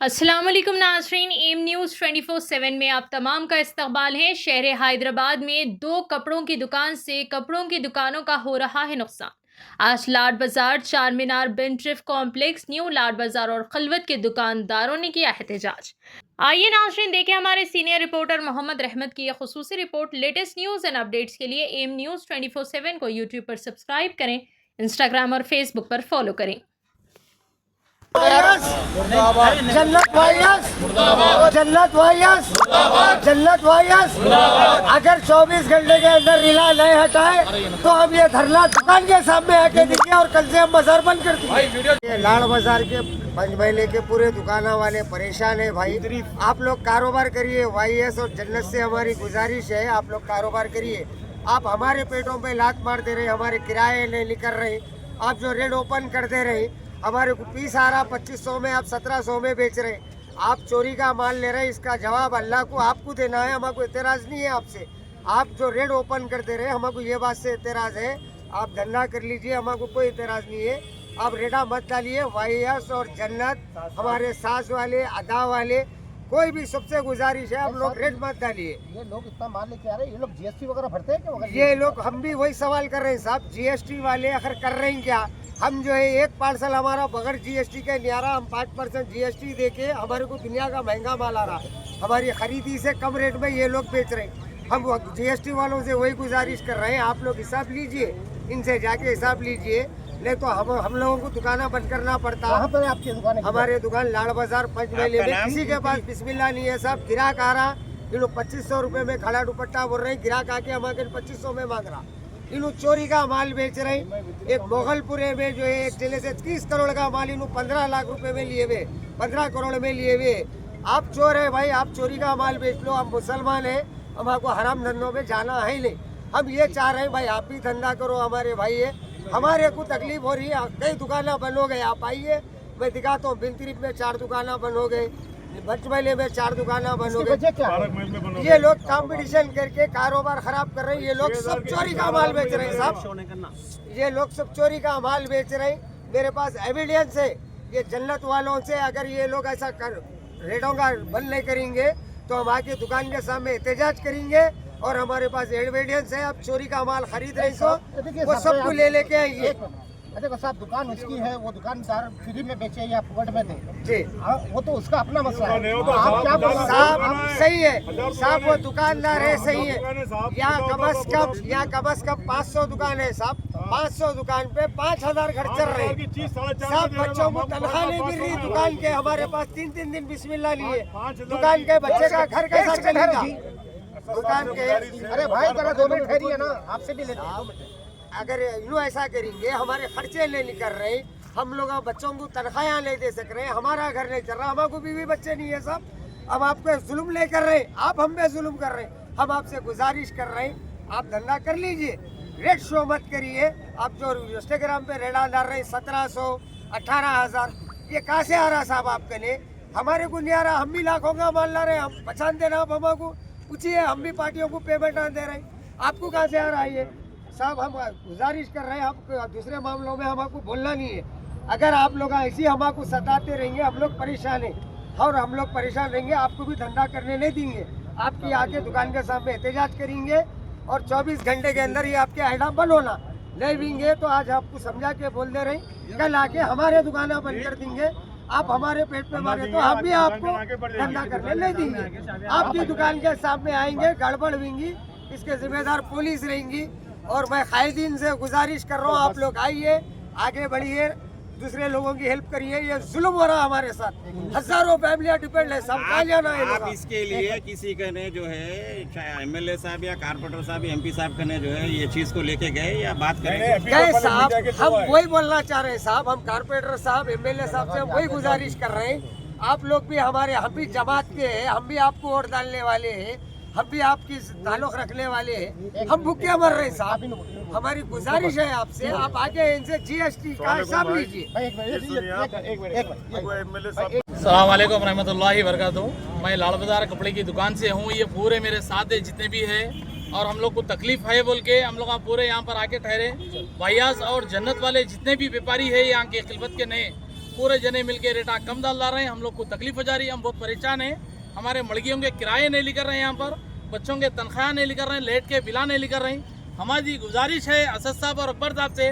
अस्सलाम वालेकुम नाज़रीन, एम न्यूज़ 24/7 में आप तमाम का इस्तकबाल है। शहर हैदराबाद में 2 कपड़ों की दुकान से कपड़ों की दुकानों का हो रहा है नुकसान। आज लाड बाजार, चार मीनार, बिनट्रिफ कॉम्प्लेक्स, न्यू लाड बाजार और खलवत के दुकानदारों ने किया एहतजाज। आइए नाज़रीन देखें हमारे सीनियर रिपोर्टर मोहम्मद रहमत की यह खुसूसी report. Latest news and updates के लिए एम न्यूज़ 24/7 को यूट्यूब पर सब्सक्राइब करें, इंस्टाग्राम और फेसबुक पर फॉलो करें। जन्नत वायस, जन्नत वायस, जन्नत वायस। अगर 24 घंटे के अंदर रिला नहीं हटाए तो हम ये धरना दुकान के सामने आके दिखे और कल से हम बाजार बंद कर देंगे। लाड़ बाजार के पंचमहले के पूरे दुकाना वाले परेशान है भाई। आप लोग कारोबार करिए, वाईएस और जन्नत से हमारी गुजारिश है, आप लोग कारोबार करिए। आप हमारे पेटों पे लात मार दे रहे, हमारे किराए नहीं निकल रहे, आप जो रेट ओपन कर दे रहे, हमारे को पीस आ रहा 2500 में, आप 1700 में बेच रहे, आप चोरी का माल ले रहे। इसका जवाब अल्लाह को आपको देना है, हमको एतराज़ नहीं है आपसे। आप जो रेट ओपन कर दे रहे, हमको ये बात से एतराज़ है। आप धंधा कर लीजिए, हमको कोई एतराज़ नहीं है। आप रेटा मत डालिए। वाईएस और जन्नत, हमारे सास वाले, अदा वाले, कोई भी सबसे गुजारिश है, आप लोग रेट मत डालिए। ये लोग इतना माल लेके आ रहे हैं, ये लोग जीएसटी वगैरह भरते हैं क्या? ये लोग, हम भी वही सवाल कर रहे हैं साहब, जीएसटी वाले आखिर कर रहे हैं क्या? हम जो है एक पार्सल हमारा बगैर जीएसटी के नहीं आ रहा, हम 5% जीएसटी देके हमारे को दुनिया का महंगा माल आ रहा है, हमारी खरीदी से कम रेट में ये लोग बेच रहे हैं। हम जीएसटी वालों से वही गुजारिश कर रहे हैं, आप लोग हिसाब लीजिए, इनसे जाके हिसाब लीजिए, नहीं तो हम लोगों को दुकाना बंद करना पड़ता। कहाँ पर है आपकी दुकान? हमारे दुकान लाड़ बाजार पंचमहले में। किसी के पास बिस्मिल्लाह नहीं है साहब। गिराक आ रहा, इन 2500 रुपये में खड़ा दुपट्टा बोल रहे हैं, गिराक आके हमारे 2500 में मांग रहा। इन चोरी का माल बेच रहे हैं। एक मोगलपुरे में जो है एक जिले से 30 करोड़ का माल इन 15 लाख रुपए में लिए हुए, 15 करोड़ में लिए हुए। आप चोर है भाई, आप चोरी का माल बेच लो। हम मुसलमान है, हमको हराम धंधों में जाना है नहीं। हम ये चाह रहे हैं भाई, आप भी धंधा करो, हमारे भाई है, हमारे को तकलीफ हो रही है। कई दुकानें बंद हो गए, आप आइए मैं दिखाता हूँ। बिनट्रिफ में 4 दुकानें बंद हो गई, पंचमहले में 4 दुकानें बंद हो गई। ये लोग कंपटीशन करके कारोबार खराब कर रहे हैं। ये लोग सब चोरी का माल बेच रहे हैं साहब, ये लोग सब चोरी का माल बेच रहे हैं। मेरे पास एविडेंस है। ये जन्नत वालों से अगर ये लोग ऐसा कर रेटों का बंद नहीं करेंगे तो हम आके दुकान के सामने एहतजाज करेंगे। और हमारे पास एविडेंस है, आप चोरी का माल खरीद रहे हो, वो सबको ले लेके आइए। देखो साहब, दुकान उसकी है, वो दुकानदार फ्री में बेचे या फुकट में दे जी, वो तो उसका अपना मसला है। तो आप क्या बोल साहब? सही है साहब, वो दुकानदार है, सही है। यहाँ कम अज कम 500 दुकान है साहब, 500 दुकान पे 5000 घर चल रहे हैं साहब। बच्चों को तनख्वाह नहीं मिल रही दुकान के, हमारे पास 3-3 दिन बिस्मिल्लाह नहीं है। दुकान के बच्चे का घर कैसा चलेगा दुकान के? अरे भाई जरा 2 मिनट ठहरिए ना, आपसे भी लेते हैं। अगर यूँ ऐसा करेंगे, हमारे खर्चे नहीं निकल रहे, हम लोग बच्चों को तनख्वाह नहीं दे सक रहे, हमारा घर नहीं चल रहा, हमारे बीवी बच्चे नहीं है सब। अब आप पे जुल्म नहीं कर रहे, आप हम पे जुल्म कर रहे हैं। हम आपसे गुजारिश कर रहे हैं, आप धंधा कर लीजिए, रेट शो मत करिए। आप जो इंस्टाग्राम पे रेडा डाल रहे हैं 1700, 18000, ये कहाँ से आ रहा साहब आपके लिए? हमारे को नहीं आ रहा, हम भी लाखों का माल ला रहे हैं, हम पहचान देना। आप हमको पूछिए, हम भी पार्टियों को पेमेंट दे रहे हैं, आपको कहाँ से आ रहा है ये साहब? हम गुजारिश कर रहे हैं, आप दूसरे मामलों में हमको बोलना नहीं है। अगर आप लोग ऐसे हमको सताते रहेंगे, हम लोग परेशान हैं और हम लोग परेशान रहेंगे, आपको भी धंधा करने नहीं देंगे। आपकी आके दुकान के सामने एहतजाज करेंगे और 24 घंटे के अंदर ही आपके आइडा बंद होना नहीं देंगे तो आज आपको समझा के बोल दे रहे हैं, कल आके हमारे दुकानें बंद कर देंगे। आप हमारे पेट पे मारे तो हम भी आपको धंधा करने नहीं देंगे। आपकी दुकान के सामने आएंगे, गड़बड़ होंगी, इसके जिम्मेदार पुलिस रहेंगी। और मैं कायदीन से गुजारिश कर रहा हूँ, आप लोग आइए, आगे बढ़िए, दूसरे लोगों की हेल्प करिए। ये जुल्म हो रहा है हमारे साथ, हजारों फैमिलियाँ डिपेंड है, सब खा जाना है। आप इसके लिए किसी का ने जो है, चाहे एमएलए साहब या कारपोरेटर साहब, एमपी साहब का ने जो है ये चीज को लेके गए या बात करें गए साहब? हम वही बोलना चाह रहे हैं साहब, हम कारपोरेटर साहब, एमएलए साहब से वही गुजारिश कर रहे हैं। आप लोग भी हमारे, हम भी जमात के हैं, हम भी आपको वोट डालने वाले हैं, हम भी आपकी ताल्लुक रखने वाले हैं, हम भूखे मर रहे हैं साहब। हमारी गुजारिश है आपसे, आप आगे इनसे जीएसटी का हिसाब लीजिए। अस्सलाम वालेकुम रहमतुल्लाहि व बरकातुहू। मैं लाड़ बाजार कपड़े की दुकान से हूँ। ये पूरे मेरे साथ है जितने भी है, और हम लोग को तकलीफ है बोल के हम लोग पूरे यहाँ पर आके ठहरे। वायास और जन्नत वाले जितने भी व्यापारी है यहाँ के खिलफत के नए, पूरे जने मिलके रेटा कम डाल रहे हैं, हम लोग को तकलीफ हो जा रही है, हम बहुत परेशान हैं। हमारे मड़गियों के किराए नहीं लेकर रहे हैं, यहाँ पर बच्चों के तनख्वाह नहीं लेकर रहे हैं, लेट के बिला नहीं लेकर रहे हैं। हमारी गुजारिश है असद साहब और अकबर साहब से,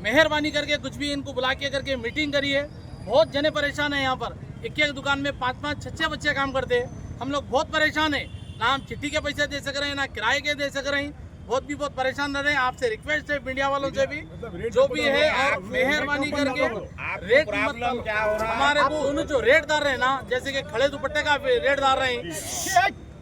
मेहरबानी करके कुछ भी इनको बुला के करके मीटिंग करिए। बहुत जने परेशान है, यहाँ पर एक एक दुकान में 5-5, 6-6 बच्चे काम करते हैं। हम लोग बहुत परेशान है, ना हम चिट्ठी के पैसे दे सक रहे हैं, ना किराए के दे सक रहे हैं, बहुत परेशान रह रहे हैं। आपसे रिक्वेस्ट है मीडिया वालों से भी, जो भी है, और मेहरबानी करके रेट मतलब क्या हो रहा है? हमारे को उन्होंने जो रेट डाल रहे हैं ना, जैसे कि खड़े दुपट्टे का रेट डाल रहे हैं,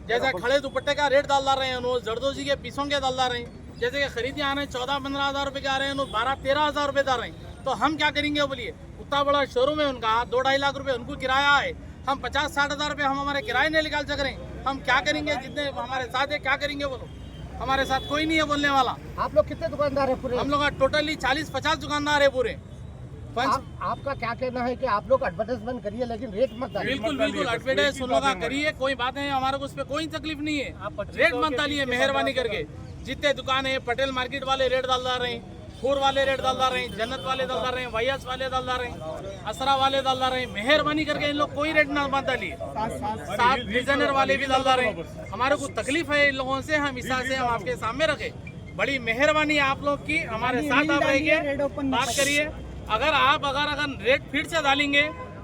जैसा खड़े दुपट्टे का रेट डाल रहे हैं, उन्होंने जरदोजी के पीसों के डाल रहे हैं, जैसे कि खरीदी आ रहे हैं 14-15 हज़ार रुपये के आ रहे हैं, 12-13 हज़ार रुपये डाल रहे हैं। तो हम क्या करेंगे बोलिए? उतना बड़ा शोरूम है उनका, 2-2.5 लाख रुपये उनको किराया है, हम 50-60 हज़ार रुपये हम हमारे किराए नहीं निकाल सक रहे हैं। हम क्या करेंगे? जितने हमारे साथ है क्या करेंगे बोलो? हमारे साथ कोई नहीं है बोलने वाला। आप लोग कितने दुकानदार हैं पूरे? हम लोग टोटली 40-50 दुकानदार है पूरे। आपका क्या कहना है कि आप लोग एडवर्टाइजमेंट करिए लेकिन रेट मत डालिए? बिल्कुल एडवर्टाइज सुन लोग करिए, कोई बात नहीं, हमारे को उस पर कोई तकलीफ नहीं है। रेट मत डालिए मेहरबानी करके। जितने दुकान है, पटेल मार्केट वाले रेट डाल रहे हैं, फूर वाले रेट डाल रहे हैं, जन्नत वाले डाल रहे हैं, वाईएस वाले डाल रहे हैं, असरा वाले डाल रहे हैं। मेहरबानी करके इन लोग कोई रेट ना मत डालिए। साथ डिजाइनर वाले भी डाल रहे हैं। हमारे को तकलीफ है इन लोगों से, हम इस से हम आपके सामने रखे। बड़ी मेहरबानी आप लोग की, हमारे साथ आप रहिए, बात करिए। अगर रेट फिर से डालेंगे,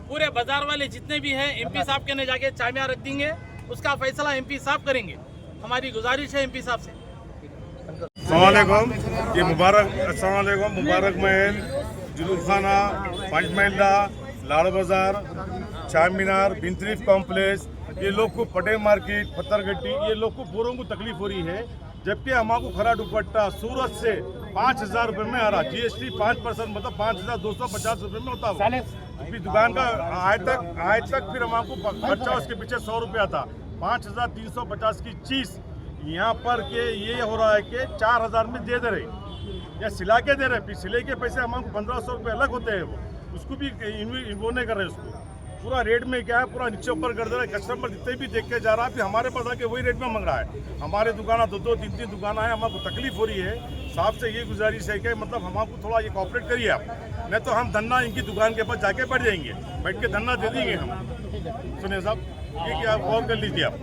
पूरे बाजार वाले जितने भी हैं एमपी साहब के ने जाके चाबियां रख देंगे, उसका फैसला एमपी साहब करेंगे। हमारी गुजारिश है एमपी साहब से। अस्सलामुअलैकुम, ये मुबारक महल, जुलूस खाना, पंच महल्ला, लाड़ बाजार, चार मीनार, बिनतरीफ कॉम्प्लेक्स, ये लोग को पटेल मार्केट, पत्थरगट्टी, ये लोग को पूरों को तकलीफ हो रही है। जबकि हमारे खरा दुपट्टा सूरत से 5,000 रुपये में आ रहा, GST 5% मतलब 5,250 रुपये में होता है। अभी दुकान का आज तक फिर हमारे खर्चा उसके पीछे 100 रुपया था। 5,350 की चीज़ यहाँ पर के ये हो रहा है कि 4,000 में दे रहे, या सिला के दे रहे, फिर सिले के पैसे हमारे 1,500 रुपये अलग होते हैं, वो उसको भी वो नहीं कर रहे। उसको पूरा रेट में क्या है, पूरा नीचे ऊपर कर दे रहा है। कस्टमर जितने भी देख के जा रहा है, फिर हमारे पास आके वही रेट में मांग रहा है। हमारे दुकान 2-2, 3-3 दुकान है, हमारे को तकलीफ हो रही है। साहब से ये गुजारिश है कि मतलब हमारे थोड़ा ये कॉपरेट करिए आप, नहीं तो हम धरना इनकी दुकान के पास जाके बैठ जाएंगे, बैठ के धरना दे देंगे हम। सुनिए साहब, ये क्या गौर कर लीजिए आप।